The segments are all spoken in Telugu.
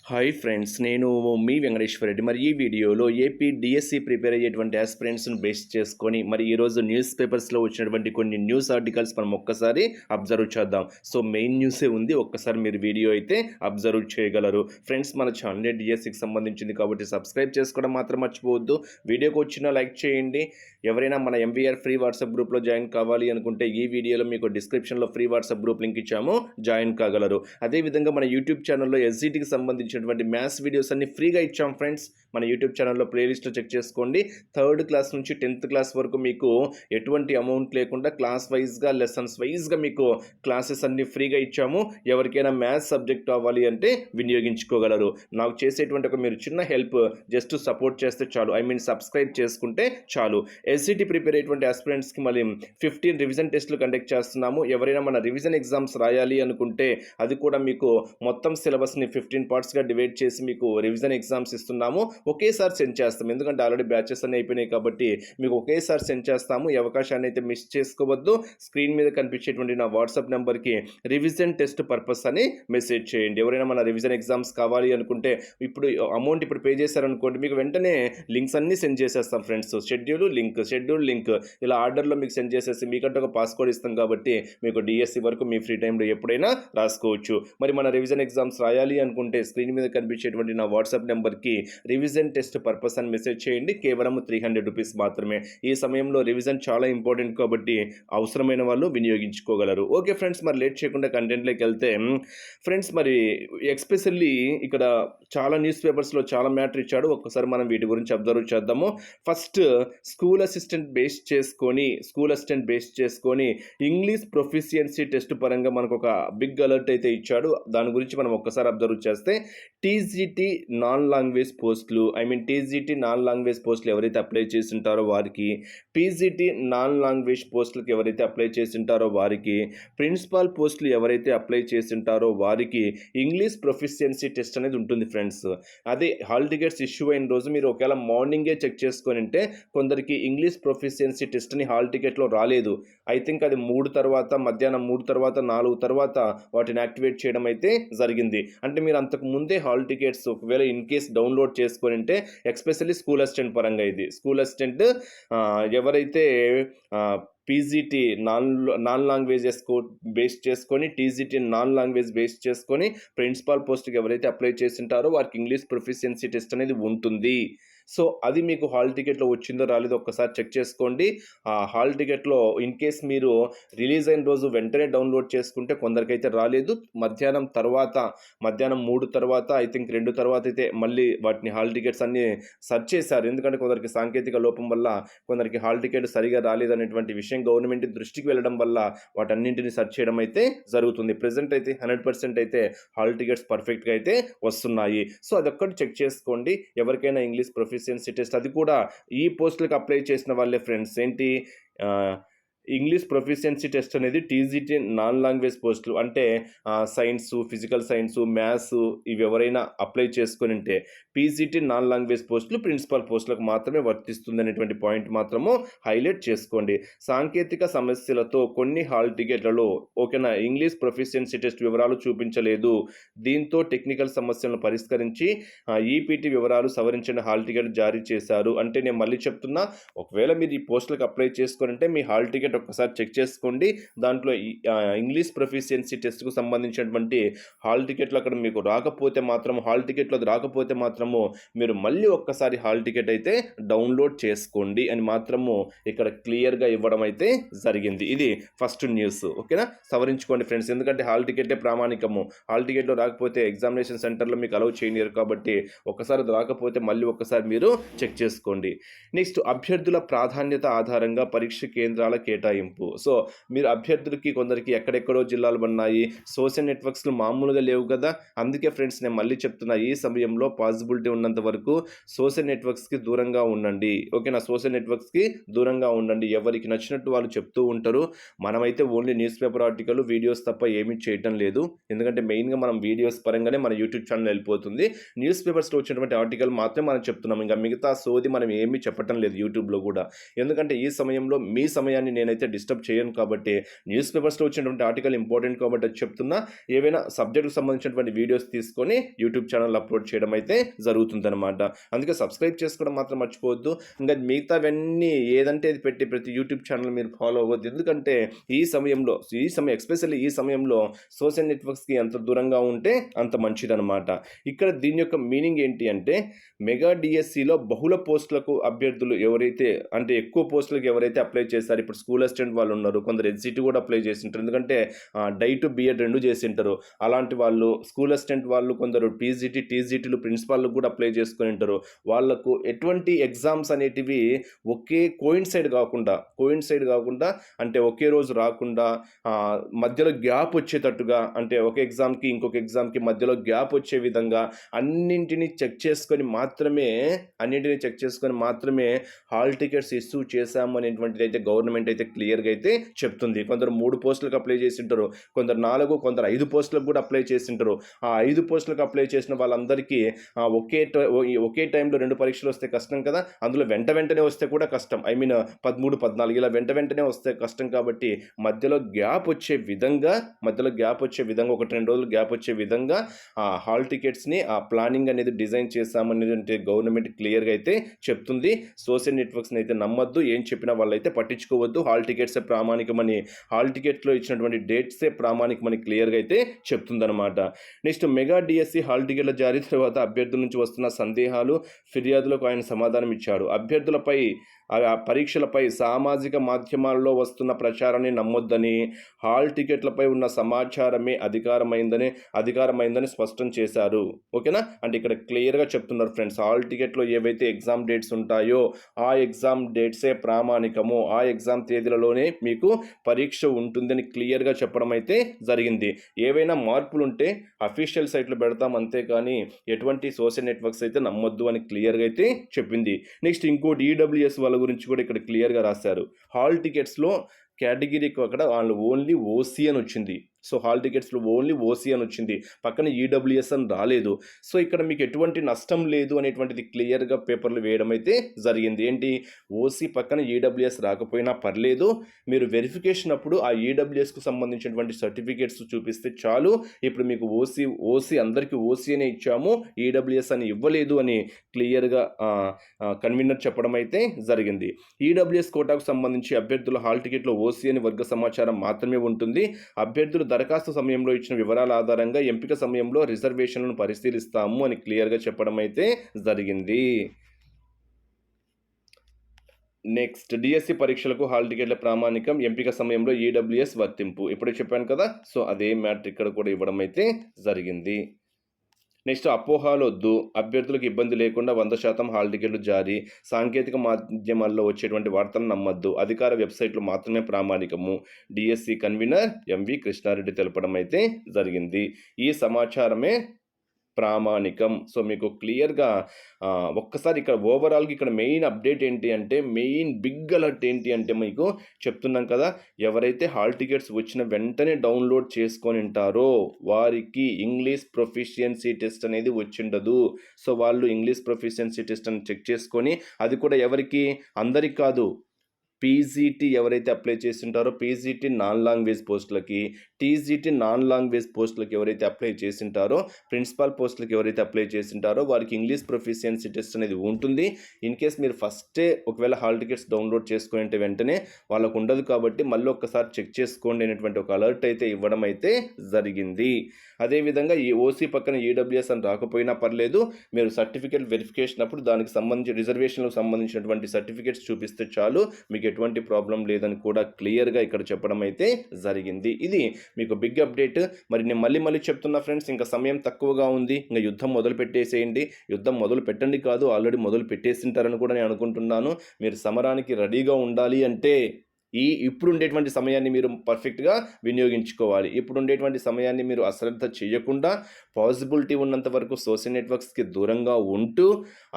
హాయ్ ఫ్రెండ్స్, నేను మీ వెంకటేశ్వర రెడ్డి. మరి ఈ వీడియోలో ఏపీ డిఎస్సి ప్రిపేర్ అయ్యేటువంటి ఆస్పిరెంట్స్ని బేస్ చేసుకొని మరి ఈరోజు న్యూస్ పేపర్స్లో వచ్చినటువంటి కొన్ని న్యూస్ ఆర్టికల్స్ మనం ఒక్కసారి అబ్జర్వ్ చేద్దాం. సో మెయిన్ న్యూసే ఉంది, ఒక్కసారి మీరు వీడియో అయితే అబ్జర్వ్ చేయగలరు. ఫ్రెండ్స్, మన ఛానల్ డిఎస్సికి సంబంధించింది కాబట్టి సబ్స్క్రైబ్ చేసుకోవడం మాత్రం మర్చిపోవద్దు. వీడియోకి వచ్చిన లైక్ చేయండి. ఎవరైనా మన ఎంవీఆర్ ఫ్రీ వాట్సాప్ గ్రూప్లో జాయిన్ కావాలి అనుకుంటే ఈ వీడియోలో మీకు డిస్క్రిప్షన్లో ఫ్రీ వాట్సాప్ గ్రూప్ లింక్ ఇచ్చాము, జాయిన్ కాగలరు. అదేవిధంగా మన యూట్యూబ్ ఛానల్లో ఎస్జిటికి సంబంధించినటువంటి మ్యాథ్స్ వీడియోస్ అన్ని ఫ్రీగా ఇచ్చాం ఫ్రెండ్స్. మన యూట్యూబ్ ఛానల్లో ప్లేలిస్ట్లో చెక్ చేసుకోండి. 3rd క్లాస్ నుంచి 10th క్లాస్ వరకు మీకు ఎటువంటి అమౌంట్ లేకుండా క్లాస్ వైజ్గా లెసన్స్ వైజ్గా మీకు క్లాసెస్ అన్ని ఫ్రీగా ఇచ్చాము. ఎవరికైనా మ్యాథ్స్ సబ్జెక్ట్ కావాలి అంటే వినియోగించుకోగలరు. నాకు చేసేటువంటి ఒక మీరు చిన్న హెల్ప్, జస్ట్ సపోర్ట్ చేస్తే చాలు, సబ్స్క్రైబ్ చేసుకుంటే చాలు. ఎస్జిటి ప్రిపేర్ అయ్యేటువంటి ఆస్పిరెంట్స్కి మళ్ళీ 15 రివిజన్ టెస్టులు కండక్ట్ చేస్తున్నాము. ఎవరైనా మన రివిజన్ ఎగ్జామ్స్ రాయాలి అనుకుంటే అది కూడా మీకు మొత్తం సిలబస్ని 15 పార్ట్స్గా డివైడ్ చేసి మీకు రివిజన్ ఎగ్జామ్స్ ఇస్తున్నాము. ఒకేసారి సెండ్ చేస్తాము, ఎందుకంటే ఆల్రెడీ బ్యాచెస్ అన్నీ అయిపోయినాయి కాబట్టి మీకు ఒకేసారి సెండ్ చేస్తాము. ఈ అవకాశాన్ని అయితే మిస్ చేసుకోవద్దు. స్క్రీన్ మీద కనిపించేటువంటి నా వాట్సాప్ నెంబర్కి రివిజన్ టెస్ట్ పర్పస్ అని మెసేజ్ చేయండి. ఎవరైనా మన రివిజన్ ఎగ్జామ్స్ కావాలి అనుకుంటే ఇప్పుడు అమౌంట్ ఇప్పుడు పే చేశారనుకోండి, మీకు వెంటనే లింక్స్ అన్నీ సెండ్ చేసేస్తాం ఫ్రెండ్స్. షెడ్యూల్ లింక్ ఇలా ఆర్డర్లో మీకు సెండ్ చేసేసి మీకంటే ఒక పాస్కోడ్ ఇస్తాం కాబట్టి మీకు డిఎస్సి వరకు మీ ఫ్రీ టైంలో ఎప్పుడైనా రాసుకోవచ్చు. మరి మన రివిజన్ ఎగ్జామ్స్ రాయాలి అనుకుంటే స్క్రీన్ మీద కనిపించేటువంటి నా వాట్సాప్ నెంబర్కి రివిజన్ టెస్ట్ పర్పస్ అని మెసేజ్ చేయండి. కేవలం 300 రూపీస్ మాత్రమే. ఈ సమయంలో రివిజన్ చాలా ఇంపార్టెంట్ కాబట్టి అవసరమైన వాళ్ళు వినియోగించుకోగలరు. ఓకే ఫ్రెండ్స్, మరి లేట్ చేయకుండా కంటెంట్లోకి వెళ్తే ఫ్రెండ్స్, మరి ఎక్స్పెషల్లీ ఇక్కడ చాలా న్యూస్ పేపర్స్లో చాలా మ్యాటర్ ఇచ్చాడు. ఒక్కసారి మనం వీటి గురించి అబ్జర్వ్ చేద్దాము. ఫస్ట్, స్కూల్ అసిస్టెంట్ బేస్ చేసుకొని ఇంగ్లీష్ ప్రొఫిషియన్సీ టెస్ట్ పరంగా మనకు ఒక బిగ్ అలర్ట్ అయితే ఇచ్చాడు. దాని గురించి మనం ఒక్కసారి అబ్జర్వ్ చేస్తే టీజీటీ నాన్ లాంగ్వేజ్ పోస్టులు ఎవరైతే అప్లై చేసి ఉంటారో వారికి, పీజీటీ నాన్ లాంగ్వేజ్ పోస్టులకు ఎవరైతే అప్లై చేసి ఉంటారో వారికి, ప్రిన్సిపాల్ పోస్టులు ఎవరైతే అప్లై చేసి ఉంటారో వారికి ఇంగ్లీష్ ప్రొఫిషియన్సీ టెస్ట్ అనేది ఉంటుంది ఫ్రెండ్స్. అదే హాల్ టికెట్స్ ఇష్యూ అయిన రోజు మీరు ఒకవేళ మార్నింగే చెక్ చేసుకొని ఉంటే కొందరికి ఇంగ్లీష్ ప్రొఫిషియన్సీ టెస్ట్ని హాల్ టికెట్లో రాలేదు. ఐ థింక్ అది 3 తర్వాత, మధ్యాహ్నం 3 తర్వాత, 4 తర్వాత వాటిని యాక్టివేట్ చేయడం అయితే జరిగింది. అంటే మీరు అంతకు ముందే హాల్ టికెట్స్ ఒకవేళ ఇన్ కేస్ డౌన్లోడ్ చేసుకొని ఉంటే, ఎస్పెషల్లీ స్కూల్ అసిస్టెంట్ పరంగా ఇది స్కూల్ అసిస్టెంట్ ఎవరైతే పీజీటీ నాన్ లాంగ్వేజెస్ బేస్ చేసుకొని, టీజీటీ నాన్ లాంగ్వేజ్ బేస్ చేసుకొని ప్రిన్సిపాల్ పోస్ట్కి ఎవరైతే అప్లై చేసి ఉంటారో వారికి ఇంగ్లీష్ ప్రొఫిషియన్సీ టెస్ట్ అనేది ఉంటుంది. సో అది మీకు హాల్ టికెట్లో వచ్చిందో రాలేదో ఒక్కసారి చెక్ చేసుకోండి. ఆ హాల్ టికెట్లో ఇన్ కేస్ మీరు రిలీజ్ అయిన రోజు వెంటనే డౌన్లోడ్ చేసుకుంటే కొందరికైతే రాలేదు. మధ్యాహ్నం 3 తర్వాత, ఐ థింక్ 2 తర్వాత అయితే మళ్ళీ వాటిని హాల్ టికెట్స్ అన్నీ సెర్చ్ చేశారు. ఎందుకంటే కొందరికి సాంకేతిక లోపం వల్ల కొందరికి హాల్ టికెట్ సరిగా రాలేదనేటువంటి విషయం గవర్నమెంట్ దృష్టికి వెళ్ళడం వల్ల వాటన్నింటిని సెర్చ్ చేయడం అయితే జరుగుతుంది. ప్రెజెంట్ అయితే 100% అయితే హాల్ టికెట్స్ పర్ఫెక్ట్గా అయితే వస్తున్నాయి. సో అదొక్కటి చెక్ చేసుకోండి. ఎవరికైనా ఇంగ్లీష్ ప్రొఫిషియన్సీ టెస్ట్, అది కూడా ఈ పోస్టులకు అప్లై చేసిన వాళ్ళే ఫ్రెండ్స్. ఏంటి, ఇంగ్లీష్ ప్రొఫిషియన్సీ టెస్ట్ అనేది టీజీటీ నాన్ లాంగ్వేజ్ పోస్టులు అంటే సైన్సు, ఫిజికల్ సైన్సు, మ్యాథ్స్ ఇవి ఎవరైనా అప్లై చేసుకొని ఉంటే పీజీటీ నాన్ లాంగ్వేజ్ పోస్టులు ప్రిన్సిపల్ పోస్టులకు మాత్రమే వర్తిస్తుంది అనేటువంటి పాయింట్ మాత్రము హైలైట్ చేసుకోండి. సాంకేతిక సమస్యలతో కొన్ని హాల్ టికెట్లలో ఓకేనా ఇంగ్లీష్ ప్రొఫిషియన్సీ టెస్ట్ వివరాలు చూపించలేదు. దీంతో టెక్నికల్ సమస్యలను పరిష్కరించి ఈపీటీ వివరాలు సవరించిన హాల్ టికెట్ జారీ చేశారు. అంటే నేను మళ్ళీ చెప్తున్నా, ఒకవేళ మీరు ఈ పోస్టులకు అప్లై చేసుకొని ఉంటే మీ హాల్ టికెట్ ఒక్కసారి చెక్ చేసుకోండి. దాంట్లో ఇంగ్లీష్ ప్రొఫిషియన్సీ టెస్ట్కు సంబంధించినటువంటి హాల్ టికెట్లు అక్కడ మీకు రాకపోతే మాత్రం, హాల్ టికెట్లో అది రాకపోతే మాత్రము మీరు మళ్ళీ ఒక్కసారి హాల్ టికెట్ అయితే డౌన్లోడ్ చేసుకోండి అని మాత్రము ఇక్కడ క్లియర్గా ఇవ్వడం అయితే జరిగింది. ఇది ఫస్ట్ న్యూస్. ఓకేనా, సవరించుకోండి ఫ్రెండ్స్, ఎందుకంటే హాల్ టికెటే ప్రామాణికము. హాల్ టికెట్లో రాకపోతే ఎగ్జామినేషన్ సెంటర్లో మీకు అలౌ చేయనియరు కాబట్టి ఒక్కసారి అది రాకపోతే మళ్ళీ ఒక్కసారి మీరు చెక్ చేసుకోండి. నెక్స్ట్, అభ్యర్థుల ప్రాధాన్యత ఆధారంగా పరీక్ష కేంద్రాల కేటాయింపు. సో మీరు అభ్యర్థులకి కొందరికి ఎక్కడెక్కడో జిల్లాలు ఉన్నాయి, సోషల్ నెట్వర్క్స్లు మామూలుగా లేవు కదా. అందుకే ఫ్రెండ్స్ నేను మళ్ళీ చెప్తున్నా, ఈ సమయంలో పాసిబిలిటీ ఉన్నంత వరకు సోషల్ నెట్వర్క్స్కి దూరంగా ఉండండి. ఓకేనా, సోషల్ నెట్వర్క్స్కి దూరంగా ఉండండి. ఎవరికి నచ్చినట్టు వాళ్ళు చెప్తూ ఉంటారు. మనమైతే only news paper article, videos తప్ప ఏమీ చేయటం లేదు. ఎందుకంటే మెయిన్గా మనం వీడియోస్ పరంగానే మన యూట్యూబ్ ఛానల్ వెళ్ళిపోతుంది. న్యూస్ పేపర్స్లో వచ్చినటువంటి ఆర్టికల్ మాత్రమే మనం చెప్తున్నాం. ఇంకా మిగతా సోది మనం ఏమీ చెప్పటం లేదు యూట్యూబ్లో కూడా. ఎందుకంటే ఈ సమయంలో మీ సమయాన్ని నేను నేనైతే డిస్టర్బ్ చేయను కాబట్టి న్యూస్ పేపర్స్లో వచ్చినటువంటి ఆర్టికల్ ఇంపార్టెంట్ కాబట్టి అది చెప్తున్నా. ఏవైనా సబ్జెక్టుకు సంబంధించినటువంటి వీడియోస్ తీసుకొని యూట్యూబ్ ఛానల్ అప్లోడ్ చేయడం అయితే జరుగుతుందన్నమాట. అందుకే సబ్స్క్రైబ్ చేసుకోవడం మాత్రం మర్చిపోవద్దు. ఇంకా మిగతావన్నీ ఏదంటే అది పెట్టి ప్రతి యూట్యూబ్ ఛానల్ మీరు ఫాలో అవ్వద్దు. ఎందుకంటే ఈ సమయంలో ఎస్పెషల్లీ ఈ సమయంలో సోషల్ నెట్వర్క్స్కి ఎంత దూరంగా ఉంటే అంత మంచిదన్నమాట. ఇక్కడ దీని యొక్క మీనింగ్ ఏంటి అంటే మెగా డిఎస్సిలో బహుళ పోస్టులకు అభ్యర్థులు ఎవరైతే అంటే ఎక్కువ పోస్టులకు ఎవరైతే అప్లై చేస్తారో, ఇప్పుడు స్కూల్ అసిస్టెంట్ వాళ్ళు ఉన్నారు, కొందరు ఎన్సిటీ కూడా అప్లై చేసింటారు, ఎందుకంటే డైట్ బిఎడ్ రెండు చేసింటారు. అలాంటి వాళ్ళు స్కూల్ అసిస్టెంట్ వాళ్ళు కొందరు పీజీటీ టీజీటీలు ప్రిన్సిపాల్కి కూడా అప్లై చేసుకుని ఉంటారు. వాళ్ళకు ఎటువంటి ఎగ్జామ్స్ అనేటివి ఒకే కోయిన్సైడ్ కాకుండా అంటే ఒకే రోజు రాకుండా మధ్యలో గ్యాప్ వచ్చేటట్టుగా, అంటే ఒక ఎగ్జామ్కి ఇంకొక ఎగ్జామ్కి మధ్యలో గ్యాప్ వచ్చే విధంగా అన్నింటినీ చెక్ చేసుకొని మాత్రమే హాల్ టికెట్స్ ఇష్యూ చేశాము అనేటువంటిది అయితే గవర్నమెంట్ అయితే క్లియర్గా అయితే చెప్తుంది. కొందరు 3 పోస్టులకు అప్లై చేసింటారు, కొందరు 4, కొందరు 5 పోస్టులకు కూడా అప్లై చేసింటారు. ఆ 5 పోస్టులకు అప్లై చేసిన వాళ్ళందరికీ ఒకే టైంలో 2 పరీక్షలు వస్తే కష్టం కదా, అందులో వెంటనే వస్తే కూడా కష్టం. 13, 14 ఇలా వెంటనే వస్తే కష్టం. కాబట్టి మధ్యలో గ్యాప్ వచ్చే విధంగా 1-2 రోజులు గ్యాప్ వచ్చే విధంగా ఆ హాల్ టికెట్స్ని ఆ ప్లానింగ్ అనేది డిజైన్ చేశామనేది గవర్నమెంట్ క్లియర్గా అయితే చెప్తుంది. సోషల్ నెట్వర్క్స్ని అయితే నమ్మద్దు, ఏం చెప్పినా వాళ్ళైతే పట్టించుకోవద్దు. హాల్ టికెట్సే ప్రామాణికమని, హాల్ టికెట్లో ఇచ్చినటువంటి డేట్సే ప్రామాణికమని క్లియర్గా అయితే చెప్తుందన్నమాట. నెక్స్ట్ మెగా డిఎస్సి హాల్ టికెట్ల జారీ తర్వాత అభ్యర్థుల నుంచి వస్తున్న సందేహాలు, ఫిర్యాదులకు ఆయన సమాధానం ఇచ్చాడు. అభ్యర్థులపై పరీక్షలపై సామాజిక మాధ్యమాల్లో వస్తున్న ప్రచారాన్ని నమ్మొద్దని, హాల్ టికెట్లపై ఉన్న సమాచారమే అధికారమైందని స్పష్టం చేశారు. ఓకేనా, అంటే ఇక్కడ క్లియర్గా చెప్తున్నారు ఫ్రెండ్స్, హాల్ టికెట్లో ఏవైతే ఎగ్జామ్ డేట్స్ ఉంటాయో ఆ ఎగ్జామ్ డేట్సే ప్రామాణికము, ఆ ఎగ్జామ్ తేదీలలోనే మీకు పరీక్ష ఉంటుందని క్లియర్గా చెప్పడం అయితే జరిగింది. ఏవైనా మార్పులు ఉంటే అఫీషియల్ సైట్లో పెడతాం, అంతేకాని ఎటువంటి సోషల్ నెట్వర్క్స్ అయితే నమ్మొద్దు అని క్లియర్గా అయితే చెప్పింది. నెక్స్ట్ ఇంకోటి ఈడబ్ల్యూఎస్ వాళ్ళ గురించి కూడా ఇక్కడ క్లియర్గా రాశారు. హాల్ టికెట్స్లో కేటగిరీకి అక్కడ వాళ్ళు ఓన్లీ ఓసీ అని వచ్చింది. సో హాల్ టికెట్స్లో ఓన్లీ ఓసీ అని వచ్చింది, పక్కన ఈడబ్ల్యూఎస్ అని రాలేదు. సో ఇక్కడ మీకు ఎటువంటి నష్టం లేదు అనేటువంటిది క్లియర్గా పేపర్లు వేయడం అయితే జరిగింది. ఏంటి, ఓసీ పక్కన ఈడబ్ల్యూఎస్ రాకపోయినా పర్లేదు, మీరు వెరిఫికేషన్ అప్పుడు ఆ ఈడబ్ల్యూఎస్కు సంబంధించినటువంటి సర్టిఫికేట్స్ చూపిస్తే చాలు. ఇప్పుడు మీకు ఓసీ అందరికీ ఓసీ అనే ఇచ్చాము, ఈడబ్ల్యూఎస్ అని ఇవ్వలేదు అని క్లియర్గా కన్వీనర్ చెప్పడం అయితే జరిగింది. ఈడబ్ల్యూఎస్ కోటాకు సంబంధించి అభ్యర్థుల హాల్ టికెట్లో ఓసీ అని వర్గ సమాచారం మాత్రమే ఉంటుంది. అభ్యర్థులు దరఖాస్తు సమయంలో ఇచ్చిన వివరాల ఆధారంగా ఎంపిక సమయంలో రిజర్వేషన్లను పరిశీలిస్తాము అని క్లియర్గా చెప్పడం అయితే జరిగింది. నెక్స్ట్ డిఎస్సి పరీక్షలకు హాల్ టికెట్ల ప్రామాణికం, ఎంపిక సమయంలో ఈడబ్ల్యూఎస్ వర్తింపు. ఇప్పుడే చెప్పాను కదా, సో అదే మ్యాటర్ ఇక్కడ కూడా ఇవ్వడం అయితే జరిగింది. నెక్స్ట్ అపోహాలొద్దు, అభ్యర్థులకు ఇబ్బంది లేకుండా 100% హాల్ టికెట్లు జారీ, సాంకేతిక మాధ్యమాల్లో వచ్చేటువంటి వార్తలను నమ్మద్దు, అధికార వెబ్సైట్లు మాత్రమే ప్రామాణికము, డిఎస్సి కన్వీనర్ ఎంవి కృష్ణారెడ్డి తెలపడం అయితే జరిగింది. ఈ సమాచారమే ప్రామాణికం. సో మీకు క్లియర్గా ఒక్కసారి ఇక్కడ ఓవరాల్గా ఇక్కడ మెయిన్ అప్డేట్ ఏంటి అంటే, మెయిన్ బిగ్ అలర్ట్ ఏంటి అంటే మీకు చెప్తున్నాం కదా, ఎవరైతే హాల్ టికెట్స్ వచ్చిన వెంటనే డౌన్లోడ్ చేసుకొని ఉంటారో వారికి ఇంగ్లీష్ ప్రొఫిషియన్సీ టెస్ట్ అనేది వచ్చిండదు. సో వాళ్ళు ఇంగ్లీష్ ప్రొఫిషియన్సీ టెస్ట్ అని చెక్ చేసుకొని, అది కూడా ఎవరికి, అందరికి కాదు, పీజీటీ ఎవరైతే అప్లై చేసింటారో పీజీటీ నాన్ లాంగ్వేజ్ పోస్టులకి, టీజీటీ నాన్ లాంగ్వేజ్ పోస్టులకి ఎవరైతే అప్లై చేసింటారో, ప్రిన్సిపల్ పోస్టులకి ఎవరైతే అప్లై చేసింటారో వారికి ఇంగ్లీష్ ప్రొఫిషియన్సీ టెస్ట్ అనేది ఉంటుంది. ఇన్ కేస్ మీరు ఫస్టే ఒకవేళ హాల్ టికెట్స్ డౌన్లోడ్ చేసుకునే వెంటనే వాళ్ళకు ఉండదు కాబట్టి మళ్ళీ ఒక్కసారి చెక్ చేసుకోండి అనేటువంటి ఒక అలర్ట్ అయితే ఇవ్వడం అయితే జరిగింది. అదేవిధంగా ఈ ఓసీ పక్కన ఈడబ్ల్యూఎస్ అని రాకపోయినా పర్లేదు, మీరు సర్టిఫికేట్ వెరిఫికేషన్ అప్పుడు దానికి సంబంధించి రిజర్వేషన్లకు సంబంధించినటువంటి సర్టిఫికేట్స్ చూపిస్తే చాలు, మీకు ఎటువంటి ప్రాబ్లం లేదని కూడా క్లియర్గా ఇక్కడ చెప్పడం అయితే జరిగింది. ఇది మీకు బిగ్ అప్డేట్. మరి నేను మళ్ళీ చెప్తున్నా ఫ్రెండ్స్, ఇంకా సమయం తక్కువగా ఉంది, ఇంకా యుద్ధం మొదలు పెట్టేసేయండి. యుద్ధం మొదలు పెట్టండి కాదు, ఆల్రెడీ మొదలు పెట్టేసింటారని కూడా నేను అనుకుంటున్నాను. మీరు సమరానికి రెడీగా ఉండాలి అంటే ఇప్పుడు ఉండేటువంటి సమయాన్ని మీరు పర్ఫెక్ట్గా వినియోగించుకోవాలి. ఇప్పుడు ఉండేటువంటి సమయాన్ని మీరు అశ్రద్ధ చేయకుండా పాసిబిలిటీ ఉన్నంత వరకు సోషల్ నెట్వర్క్స్కి దూరంగా ఉంటూ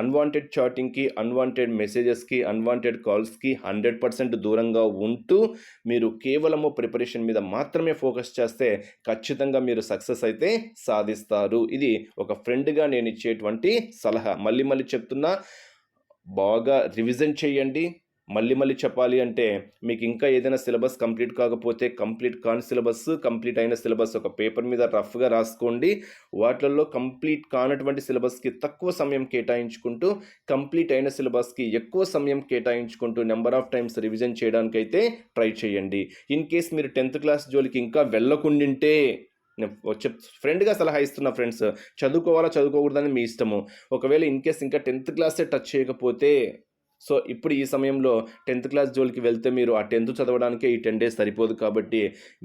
అన్వాంటెడ్ చాటింగ్కి, అన్వాంటెడ్ మెసేజెస్కి, అన్వాంటెడ్ కాల్స్కి 100% దూరంగా ఉంటూ మీరు కేవలము ప్రిపరేషన్ మీద మాత్రమే ఫోకస్ చేస్తే ఖచ్చితంగా మీరు సక్సెస్ అయితే సాధిస్తారు. ఇది ఒక ఫ్రెండ్గా నేను ఇచ్చేటువంటి సలహా. మళ్ళీ చెప్తున్నా, బాగా రివిజన్ చేయండి, మళ్ళీ చెప్పాలి అంటే మీకు ఇంకా ఏదైనా సిలబస్ కంప్లీట్ కాకపోతే కంప్లీట్ కాని సిలబస్, కంప్లీట్ అయిన సిలబస్ ఒక పేపర్ మీద రఫ్గా రాసుకోండి. వాటిల్లో కంప్లీట్ కానటువంటి సిలబస్కి తక్కువ సమయం కేటాయించుకుంటూ, కంప్లీట్ అయిన సిలబస్కి ఎక్కువ సమయం కేటాయించుకుంటూ నెంబర్ ఆఫ్ టైమ్స్ రివిజన్ చేయడానికైతే ట్రై చేయండి. ఇన్ కేస్ మీరు 10th క్లాస్ జోలికి ఇంకా వెళ్ళకుండింటే నేను ఫ్రెండ్గా సలహా ఇస్తున్నా ఫ్రెండ్స్, చదువుకోవాలా చదువుకోకూడదని మీ ఇష్టము. ఒకవేళ ఇన్ కేస్ ఇంకా 10th క్లాసే టచ్ చేయకపోతే సో ఇప్పుడు ఈ సమయంలో 10th క్లాస్ జోలికి వెళ్తే మీరు ఆ 10th చదవడానికే ఈ 10 డేస్ సరిపోదు. కాబట్టి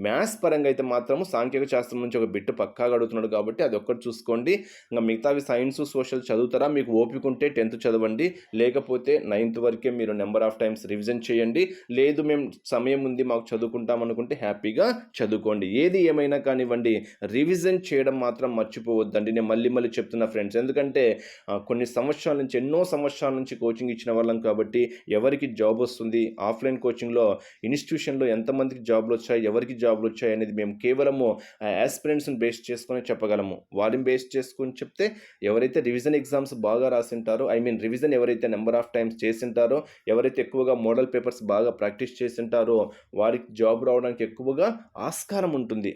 మ్యాథ్స్ పరంగా అయితే మాత్రము సాంఖ్యక శాస్త్రం నుంచి ఒక బిట్ పక్కాగా అడుగుతున్నాడు కాబట్టి అది ఒక్కటి చూసుకోండి. ఇంకా మిగతావి సైన్స్, సోషల్ చదువుతారా, మీకు ఓపిక ఉంటే 10th చదవండి, లేకపోతే 9th వరకే మీరు నెంబర్ ఆఫ్ టైమ్స్ రివిజన్ చేయండి. లేదు మేము సమయం ఉంది మాకు చదువుకుంటాం అనుకుంటే హ్యాపీగా చదువుకోండి. ఏది ఏమైనా కానివ్వండి, రివిజన్ చేయడం మాత్రం మర్చిపోవద్దండి. నేను మళ్ళీ చెప్తున్నా ఫ్రెండ్స్, ఎందుకంటే కొన్ని సంవత్సరాల నుంచి, ఎన్నో సంవత్సరాల నుంచి కోచింగ్ ఇచ్చిన వాళ్ళం కాబట్టి ఎవరికి జాబ్ వస్తుంది, ఆఫ్లైన్ కోచింగ్లో ఇన్స్టిట్యూషన్లో ఎంతమందికి జాబ్లు వచ్చాయి, ఎవరికి జాబ్లు వచ్చాయి అనేది మేము కేవలము ఆస్పిరెంట్స్ని బేస్ చేసుకొని చెప్పగలము. వారిని బేస్ చేసుకొని చెప్తే ఎవరైతే రివిజన్ ఎగ్జామ్స్ బాగా రాసింటారో, రివిజన్ ఎవరైతే నెంబర్ ఆఫ్ టైమ్స్ చేసింటారో, ఎవరైతే ఎక్కువగా మోడల్ పేపర్స్ బాగా ప్రాక్టీస్ చేసింటారో వారికి జాబ్ రావడానికి ఎక్కువగా ఆస్కారం ఉంటుంది.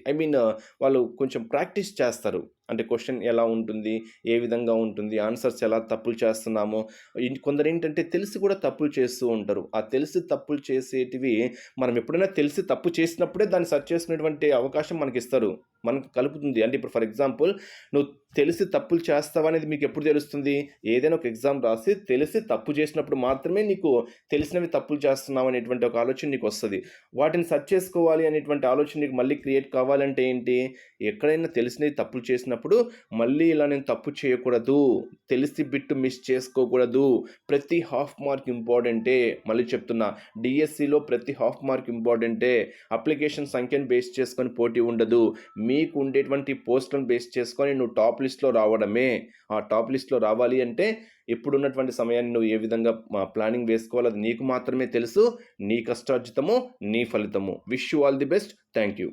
వాళ్ళు కొంచెం ప్రాక్టీస్ చేస్తారు. అంటే క్వశ్చన్ ఎలా ఉంటుంది, ఏ విధంగా ఉంటుంది, ఆన్సర్స్ ఎలా తప్పులు చేస్తున్నాము. కొందరు ఏంటంటే తెలిసి కూడా తప్పులు చేస్తూ ఉంటారు. ఆ తెలిసి తప్పులు చేసేటివి మనం ఎప్పుడైనా తెలిసి తప్పు చేసినప్పుడే దాన్ని సర్చ్ చేసుకునేటువంటి అవకాశం మనకి ఇస్తారు, మనకు కలుపుతుంది. అంటే ఇప్పుడు ఫర్ ఎగ్జాంపుల్ నువ్వు తెలిసి తప్పులు చేస్తావా అనేది మీకు ఎప్పుడు తెలుస్తుంది? ఏదైనా ఒక ఎగ్జామ్ రాసి తెలిసి తప్పు చేసినప్పుడు మాత్రమే నీకు తెలిసినవి తప్పులు చేస్తున్నావు అనేటువంటి ఒక ఆలోచన నీకు వస్తుంది. వాటిని సర్చ్ చేసుకోవాలి అనేటువంటి ఆలోచన నీకు మళ్ళీ క్రియేట్ కావాలంటే ఏంటి, ఎక్కడైనా తెలిసినవి తప్పులు చేసినప్పుడు మళ్ళీ ఇలా నేను తప్పు చేయకూడదు, తెలిసి బిట్టు మిస్ చేసుకోకూడదు, ప్రతి హాఫ్ మార్క్ ఇంపార్టెంటే. మళ్ళీ చెప్తున్నా, డిఎస్సిలో ప్రతి హాఫ్ మార్క్ ఇంపార్టెంటే. అప్లికేషన్ సంఖ్యను బేస్ చేసుకొని పోటీ ఉండదు, మీకు ఉండేటువంటి పోస్టులను బేస్ చేసుకొని నువ్వు టాప్ లిస్ట్లో రావడమే. ఆ టాప్ లిస్ట్లో రావాలి అంటే ఇప్పుడున్నటువంటి సమయాన్ని నువ్వు ఏ విధంగా ప్లానింగ్ వేసుకోవాలో అది నీకు మాత్రమే తెలుసు. నీ కష్టార్జితము నీ ఫలితము. Wish you all the best. Thank you.